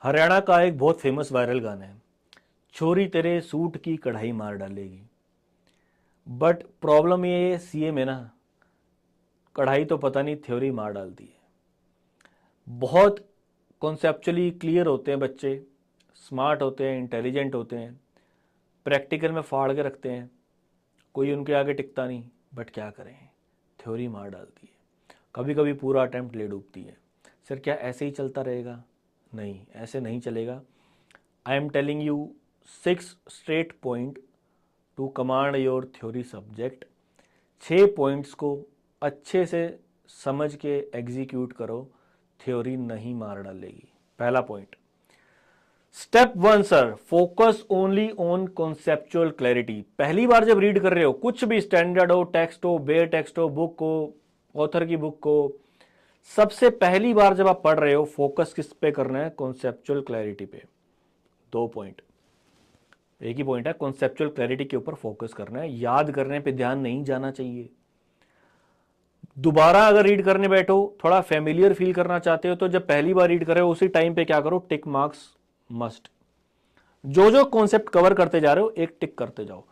हरियाणा का एक बहुत फेमस वायरल गाना है, छोरी तेरे सूट की कढ़ाई मार डालेगी। बट प्रॉब्लम ये है सीए में ना, कढ़ाई तो पता नहीं थ्योरी मार डालती है। बहुत कॉन्सेप्चुअली क्लियर होते हैं बच्चे, स्मार्ट होते हैं, इंटेलिजेंट होते हैं, प्रैक्टिकल में फाड़ के रखते हैं, कोई उनके आगे टिकता नहीं। बट क्या करें, थ्योरी मार डालती है, कभी कभी पूरा अटेम्प्ट ले डूबती है। सर क्या ऐसे ही चलता रहेगा? नहीं, ऐसे नहीं चलेगा। I am telling you 6 straight point two command your theory subject. 6 points को अच्छे से समझ के एग्जीक्यूट करो, थ्योरी नहीं मार डालेगी। पहला point, step 1 sir, focus only on conceptual clarity. पहली बार जब रीड कर रहे हो, कुछ भी स्टैंडर्ड हो, टेक्स्ट हो, बेयर टेक्स्ट हो, बुक हो, ऑथर की बुक हो, सबसे पहली बार जब आप पढ़ रहे हो, फोकस किस पे करना है? कॉन्सेप्चुअल क्लैरिटी पे। 2 पॉइंट, एक ही पॉइंट है, कॉन्सेप्चुअल क्लैरिटी के ऊपर फोकस करना है, याद करने पे ध्यान नहीं जाना चाहिए। दोबारा अगर रीड करने बैठो, थोड़ा फेमिलियर फील करना चाहते हो, तो जब पहली बार रीड कर रहे हो उसी टाइम पे क्या करो? टिक मार्क्स मस्ट। जो जो कॉन्सेप्ट कवर करते जा रहे हो एक टिक करते जाओ।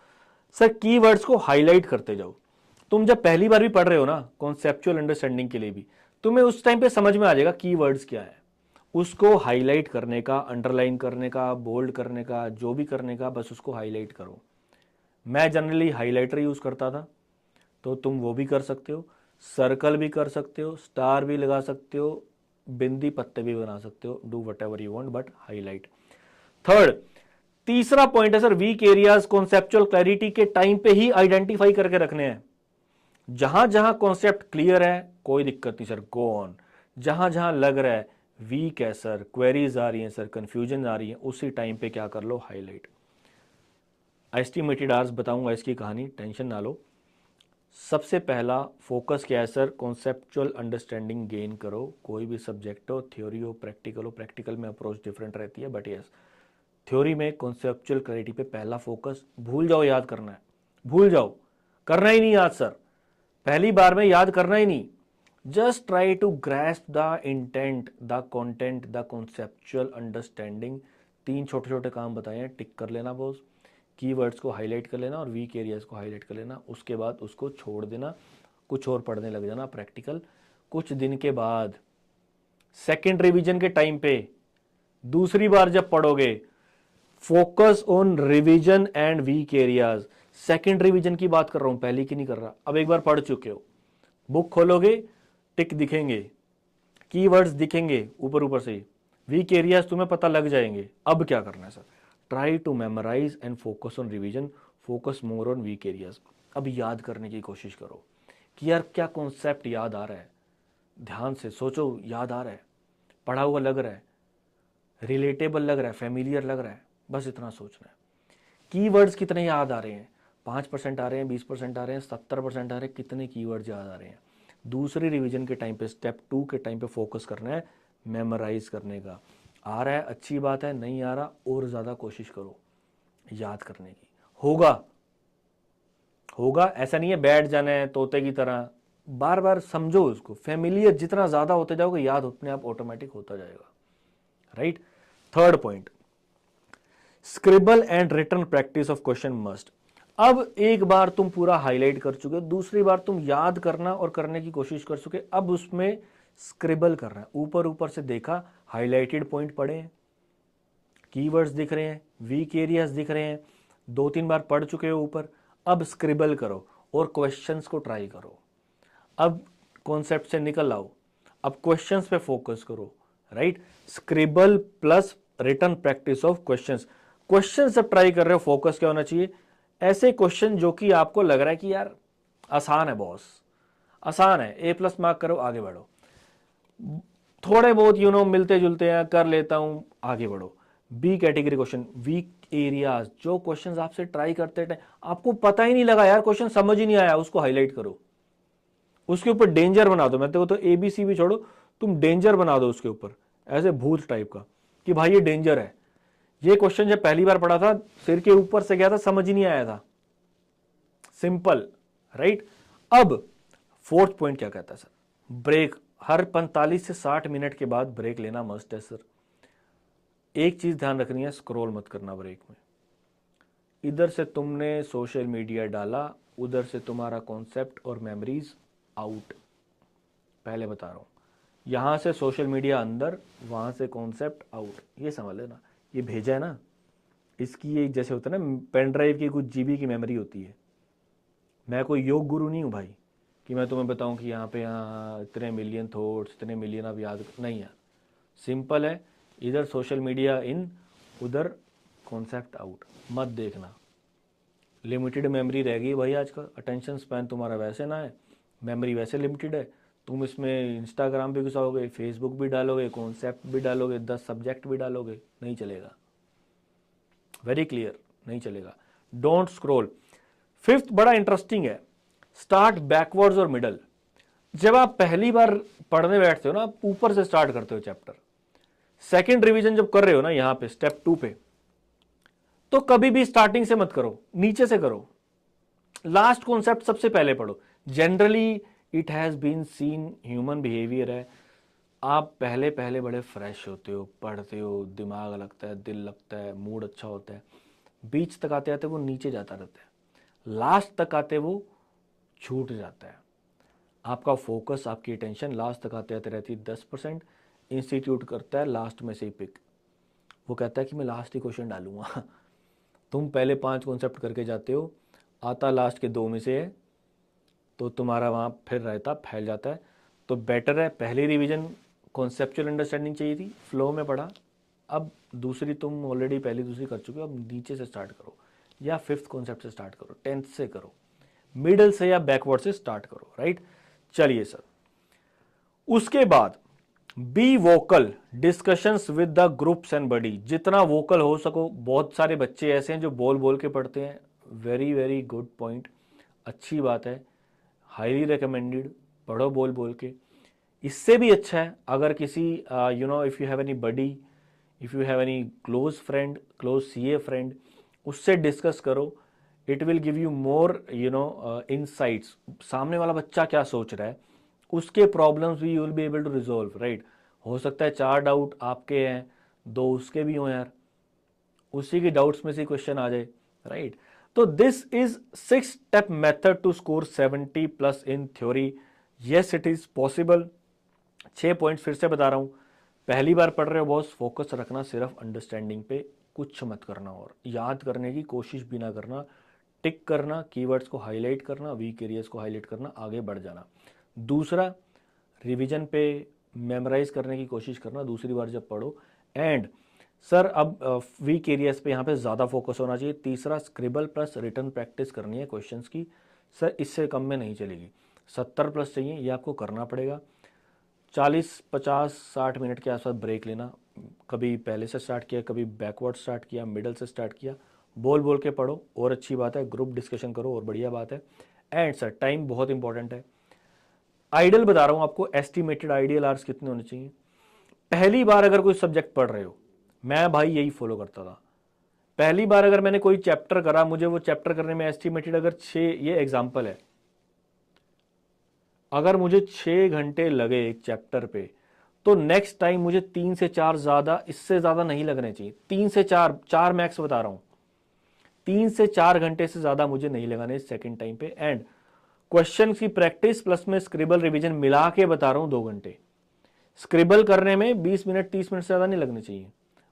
सर कीवर्ड्स को हाईलाइट करते जाओ। तुम जब पहली बार भी पढ़ रहे हो ना, कॉन्सेप्चुअल अंडरस्टैंडिंग के लिए भी, तुम्हें उस टाइम पे समझ में आ जाएगा कीवर्ड्स क्या है। उसको हाईलाइट करने का, अंडरलाइन करने का, बोल्ड करने का, जो भी करने का, बस उसको हाईलाइट करो। मैं जनरली हाईलाइटर यूज करता था, तो तुम वो भी कर सकते हो, सर्कल भी कर सकते हो, स्टार भी लगा सकते हो, बिंदी पत्ते भी बना सकते हो, do whatever you want, but highlight. Third, तीसरा पॉइंट है sir, weak areas conceptual clarity के टाइम पे ही आइडेंटिफाई करके रखने हैं। जहां जहां कॉन्सेप्ट क्लियर है कोई दिक्कत नहीं सर, गो ऑन। जहां जहां लग रहा है वीक है सर, क्वेरीज आ रही हैं सर, कंफ्यूजन आ रही है, उसी टाइम पे क्या कर लो? हाईलाइट। एस्टिमेटेड आवर्स बताऊंगा इसकी कहानी, टेंशन ना लो। सबसे पहला फोकस क्या है सर? कॉन्सेप्चुअल अंडरस्टैंडिंग गेन करो। कोई भी सब्जेक्ट हो, थ्योरी हो, प्रैक्टिकल हो, प्रैक्टिकल में अप्रोच डिफरेंट रहती है, बट यस, थ्योरी में कॉन्सेप्चुअल क्लैरिटी पे पहला फोकस। भूल जाओ याद करना है, भूल जाओ, करना ही नहीं याद सर, पहली बार में याद करना ही नहीं। Just try to grasp the intent, the content, the conceptual understanding. 3 छोटे छोटे काम बताए हैं, टिक कर लेना बॉस। कीवर्ड्स को हाईलाइट कर लेना और वीक एरियाज को हाईलाइट कर लेना। उसके बाद उसको छोड़ देना, कुछ और पढ़ने लग जाना प्रैक्टिकल। कुछ दिन के बाद सेकेंड रिवीजन के टाइम पे दूसरी बार जब पढ़ोगे, focus on revision and weak areas. Second revision की बात कर रहा हूं, पहली की नहीं कर रहा। अब एक बार पढ़ चुके हो, बुक खोलोगे, टिक दिखेंगे, कीवर्ड्स दिखेंगे ऊपर ऊपर से, वीक एरियाज तुम्हें पता लग जाएंगे। अब क्या करना है sir? Try to memorise and focus on revision, focus more on weak areas. अब याद करने की कोशिश करो कि यार क्या कॉन्सेप्ट याद आ रहा है, ध्यान से सोचो, याद आ रहा है, पढ़ा हुआ लग रहा है, रिलेटेबल लग रहा है, फेमिलियर लग रहा है, बस इतना सोचना है। कीवर्ड्स कितने याद आ रहे हैं? 5% आ रहे हैं, 20% आ रहे हैं, 70% आ रहे हैं, कितने कीवर्ड्स याद आ रहे हैं? दूसरी रिवीजन के टाइम पे, स्टेप 2 के टाइम पे फोकस करना है, मेमोराइज करने का। आ रहा है अच्छी बात है, नहीं आ रहा और ज़्यादा कोशिश करो याद करने की। होगा, होगा, ऐसा नहीं है बैठ जाना है तोते की तरह। बार बार समझो उसको, फेमिलियर जितना ज़्यादा होते जाओगे याद अपने आप ऑटोमेटिक होता जाएगा। Right. Third point, scribble and written practice of question must. अब एक बार तुम पूरा हाईलाइट कर चुके, दूसरी बार तुम याद करना और करने की कोशिश कर चुके, अब उसमें स्क्रिबल करना है। ऊपर ऊपर से देखा, हाईलाइटेड पॉइंट पढ़े हैं, कीवर्ड्स दिख रहे हैं, वीक एरियाज दिख रहे हैं, 2-3 बार पढ़ चुके हो ऊपर। अब स्क्रिबल करो और क्वेश्चंस को ट्राई करो। अब कॉन्सेप्ट से निकल आओ, अब क्वेश्चंस पे फोकस करो। Right, scribble plus written practice of questions. Question जब ट्राई कर रहे हो, फोकस क्या होना चाहिए? ऐसे क्वेश्चन जो कि आपको लग रहा है कि यार आसान है बॉस, आसान है, A+ मार्क करो, आगे बढ़ो। थोड़े बहुत मिलते जुलते हैं, कर लेता हूं, आगे बढ़ो। B category question, weak areas, जो क्वेश्चंस आपसे ट्राई करते टाइम आपको पता ही नहीं लगा यार, क्वेश्चन समझ ही नहीं आया, उसको हाईलाइट करो, उसके ऊपर डेंजर बना दो। मैं तो ABC भी छोड़ो, तुम डेंजर बना दो उसके ऊपर, ऐसे भूत टाइप का कि भाई ये डेंजर है। ये क्वेश्चन जब पहली बार पढ़ा था, सिर के ऊपर से गया था, समझ ही नहीं आया था, सिंपल। राइट। अब फोर्थ पॉइंट क्या कहता है सर? ब्रेक हर 45 से 60 मिनट के बाद ब्रेक लेना मस्ट है सर। एक चीज ध्यान रखनी है, स्क्रॉल मत करना ब्रेक में। इधर से तुमने सोशल मीडिया डाला, उधर से तुम्हारा कॉन्सेप्ट और मेमोरीज आउट। पहले बता रहा हूँ, यहाँ से सोशल मीडिया अंदर, वहाँ से कॉन्सेप्ट आउट। ये समझ लेना, ये भेजा है ना, इसकी एक जैसे होता है ना पेन ड्राइव की कुछ जीबी की मेमोरी होती है। मैं कोई योग गुरु नहीं हूँ भाई कि मैं तुम्हें बताऊँ कि यहाँ इतने मिलियन थॉट्स, इतने मिलियन आप याद नहीं यार। सिंपल है, इधर सोशल मीडिया इन, उधर कॉन्सेप्ट आउट। मत देखना, लिमिटेड मेमोरी रहेगी भाई। आज का अटेंशन स्पैन तुम्हारा वैसे ना है, मेमोरी वैसे लिमिटेड है। तुम इसमें इंस्टाग्राम भी घुसाओगे, फेसबुक भी डालोगे, कॉन्सेप्ट भी डालोगे, 10 सब्जेक्ट भी डालोगे, नहीं चलेगा। वेरी क्लियर, नहीं चलेगा। Don't scroll. फिफ्थ बड़ा इंटरेस्टिंग है, स्टार्ट बैकवर्ड्स और मिडल। जब आप पहली बार पढ़ने बैठते हो ना, आप ऊपर से स्टार्ट करते हो चैप्टर। सेकंड रिवीजन जब कर रहे हो ना, यहां पे स्टेप 2 पे, तो कभी भी स्टार्टिंग से मत करो, नीचे से करो। लास्ट कॉन्सेप्ट सबसे पहले पढ़ो। Generally it has been seen, human behaviour है, आप पहले पहले बड़े फ्रेश होते हो, पढ़ते हो, दिमाग लगता है, दिल लगता है, मूड अच्छा होता है। बीच तक आते आते वो नीचे जाता रहता है, लास्ट तक आते वो छूट जाता है। आपका फोकस, आपकी अटेंशन लास्ट तक आते आते रहती है 10%। इंस्टीट्यूट करता है लास्ट में से ही पिक, वो कहता है कि मैं लास्ट ही क्वेश्चन डालूंगा। तुम पहले 5 कॉन्सेप्ट करके जाते हो, आता लास्ट के 2 में से है, तो तुम्हारा वहाँ फिर रहता, फैल जाता है। तो बेटर है, पहली रिवीजन कॉन्सेप्चुअल अंडरस्टैंडिंग चाहिए थी, फ्लो में पढ़ा। अब दूसरी तुम ऑलरेडी पहली दूसरी कर चुके हो, अब नीचे से स्टार्ट करो, या फिफ्थ कॉन्सेप्ट से स्टार्ट करो, 10th से करो, मिडल से या बैकवर्ड से स्टार्ट करो, राइट। चलिए सर, उसके बाद be vocal, discussions with the groups and buddy. जितना वोकल हो सको, बहुत सारे बच्चे ऐसे हैं जो बोल बोल के पढ़ते हैं। वेरी वेरी गुड पॉइंट, अच्छी बात है, हाईली रिकमेंडेड, पढ़ो बोल बोल के। इससे भी अच्छा है अगर किसी if you have any buddy, if you have any close friend, close CA friend, उससे डिस्कस करो। It will give you more insights, सामने वाला बच्चा क्या सोच रहा है, उसके प्रॉब्लम्स भी you will be able to resolve, right. हो सकता है 4 डाउट आपके हैं, 2 उसके भी हों यार, उसी के डाउट्स में से क्वेश्चन आ जाए, राइट। तो this is 6 step method to score 70+ in theory. Yes it is possible. 6 points फिर से बता रहा हूं, पहली बार पढ़ रहे हो बॉस, फोकस रखना सिर्फ अंडरस्टैंडिंग पे, कुछ मत करना और याद करने की कोशिश भी ना करना। टिक करना, कीवर्ड्स को हाईलाइट करना, वीक एरियाज को हाईलाइट करना, आगे बढ़ जाना। दूसरा, रिवीजन पे मेमोराइज करने की कोशिश करना दूसरी बार जब पढ़ो। एंड सर अब वीक एरियाज पे यहाँ पे ज़्यादा फोकस होना चाहिए। तीसरा, स्क्रिबल प्लस रिटर्न प्रैक्टिस करनी है क्वेश्चंस की। सर इससे कम में नहीं चलेगी, 70+ चाहिए, ये आपको करना पड़ेगा। 40, 50, 60 मिनट के आसपास ब्रेक लेना, कभी पहले से स्टार्ट किया, कभी बैकवर्ड स्टार्ट किया, मिडल से स्टार्ट किया, बोल बोल के पढ़ो और अच्छी बात है, ग्रुप डिस्कशन करो और बढ़िया बात है। एंड सर टाइम बहुत इंपॉर्टेंट है। आइडियल बता रहा हूं आपको, एस्टिमेटेड आइडियल आवर्स कितने होने चाहिए। पहली बार अगर कोई सब्जेक्ट पढ़ रहे हो, मैं भाई यही फॉलो करता था। पहली बार अगर मैंने कोई चैप्टर करा, मुझे वो चैप्टर करने में एस्टिमेटेड अगर 6, ये एग्जाम्पल है, अगर मुझे 6 घंटे लगे एक चैप्टर पे, तो नेक्स्ट टाइम मुझे 3 से 4 ज्यादा, इससे ज्यादा नहीं लगने चाहिए। 3 से 4 मैक्स बता रहा हूं, 3 से 4 घंटे से ज्यादा मुझे नहीं लगाने सेकेंड टाइम पे। एंड क्वेश्चन की प्रैक्टिस प्लस में स्क्रिबल रिवीजन मिला के बता रहा हूं 2 घंटे। स्क्रिबल करने में 20 मिनट 30 मिनट से ज्यादा नहीं लगने चाहिए,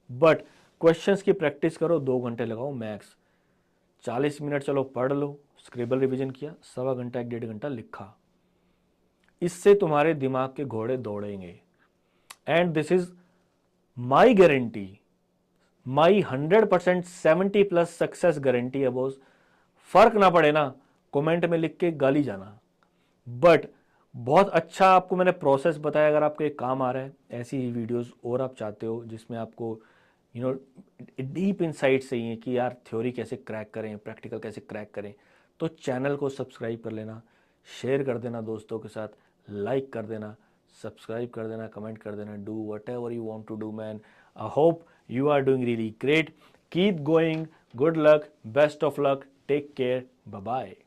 बट क्वेश्चंस की प्रैक्टिस करो, 2 घंटे लगाओ मैक्स। 40 मिनट चलो पढ़ लो, स्क्रिबल रिवीजन किया, सवा घंटा 1-1.5 घंटा लिखा, इससे तुम्हारे दिमाग के घोड़े दौड़ेंगे। And this is my guarantee, my 100% 70+ success guarantee है बॉस। फर्क ना पड़े ना, कमेंट में लिख के गाली जाना, बट बहुत अच्छा आपको मैंने प्रोसेस बताया। अगर आपको एक काम आ रहा है, ऐसी ही वीडियोस और आप चाहते हो जिसमें आपको डीप इनसाइट चाहिए कि यार थ्योरी कैसे क्रैक करें, प्रैक्टिकल कैसे क्रैक करें, तो चैनल को सब्सक्राइब कर लेना, शेयर कर देना दोस्तों के साथ, लाइक कर देना, सब्सक्राइब कर देना, कमेंट कर देना, do whatever you want to do man. I hope you are doing really great. Keep going. Good luck. Best of luck. Take care. Bye bye.